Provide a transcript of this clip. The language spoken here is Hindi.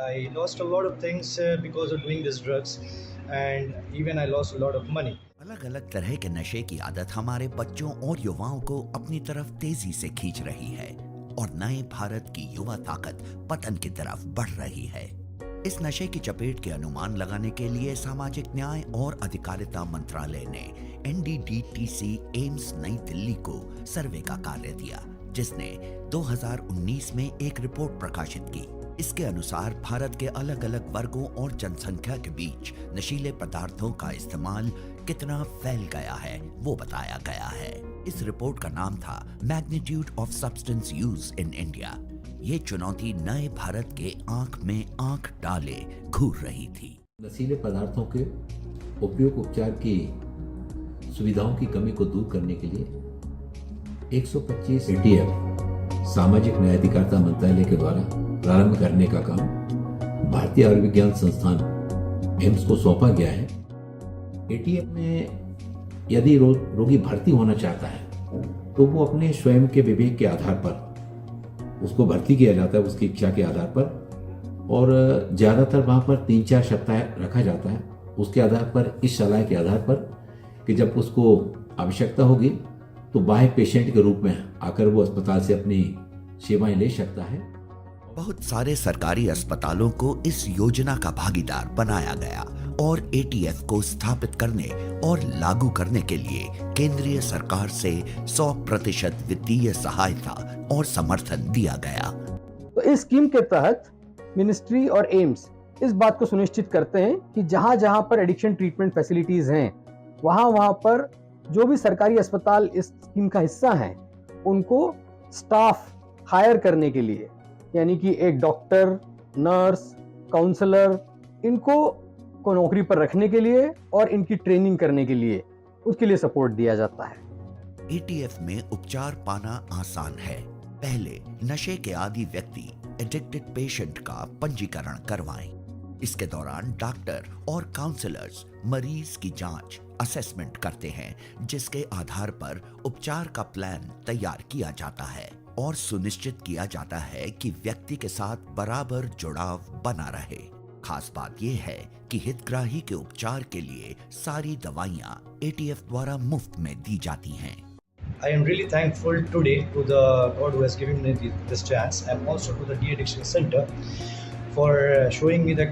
I lost a lot of things because of doing these drugs, and even I lost a lot of money. अलग अलग तरह के नशे की आदत हमारे बच्चों और युवाओं को अपनी तरफ तेजी से खींच रही है और नए भारत की युवा ताकत पतन की तरफ बढ़ रही है। इस नशे की चपेट के अनुमान लगाने के लिए सामाजिक न्याय और अधिकारिता मंत्रालय ने एनडीडीटीसी एम्स नई दिल्ली को सर्वे का कार्य दिया, जिसने 2019 में एक रिपोर्ट प्रकाशित की। इसके अनुसार भारत के अलग अलग वर्गों और जनसंख्या के बीच नशीले पदार्थों का इस्तेमाल कितना फैल गया है वो बताया गया है। इस रिपोर्ट का नाम था magnitude of substance use in India. ये चुनौती नए भारत के आंख में आंख डाले घूर रही थी। नशीले पदार्थों के उपयोग उपचार की सुविधाओं की कमी को दूर करने के लिए 125 एटीएफ सामाजिक न्याय अधिकारिता मंत्रालय के द्वारा प्रारंभ करने का काम भारतीय आयुर्विज्ञान संस्थान एम्स को सौंपा गया है। एटीएफ में यदि रोगी भर्ती होना चाहता है तो वो अपने स्वयं के विवेक के आधार पर उसको भर्ती किया जाता है, उसकी इच्छा के आधार पर, और ज़्यादातर वहाँ पर 3-4 सप्ताह रखा जाता है। उसके आधार पर, इस सलाह के आधार पर कि जब उसको आवश्यकता होगी तो बाह्य पेशेंट के रूप में आकर वो अस्पताल से अपनी सेवाएं ले सकता है। बहुत सारे सरकारी अस्पतालों को इस योजना का भागीदार बनाया गया और एटीएफ को स्थापित करने और लागू करने के लिए केंद्रीय सरकार से 100% वित्तीय सहायता और समर्थन दिया गया। तो इस स्कीम के तहत मिनिस्ट्री और एम्स इस बात को सुनिश्चित करते हैं कि जहां जहां पर एडिक्शन ट्रीटमेंट फैसिलिटीज हैं, वहां पर जो भी सरकारी अस्पताल इस स्कीम का हिस्सा हैं, उनको स्टाफ हायर करने के लिए, यानी कि एक डॉक्टर, नर्स, काउंसलर, इनको नौकरी पर रखने के लिए और इनकी ट्रेनिंग करने के लिए, उसके लिए सपोर्ट दिया जाता है। एटीएफ में उपचार पाना आसान है। पहले नशे के आदी व्यक्ति एडिक्टेड पेशेंट का पंजीकरण करवाएं। इसके दौरान डॉक्टर और काउंसलर्स मरीज की जांच, असेसमेंट करते हैं, जिसके आधार पर उपचार का प्लान तैयार किया जाता है और सुनिश्चित किया जाता है कि व्यक्ति के साथ बराबर जुड़ाव बना रहे। खास बात यह है कि हितग्राही के उपचार के लिए सारी दवाइयां एटीएफ द्वारा मुफ्त में दी जाती हैं। I am really thankful today to the God who has given me this chance, and also to the De-Addiction Center for showing me the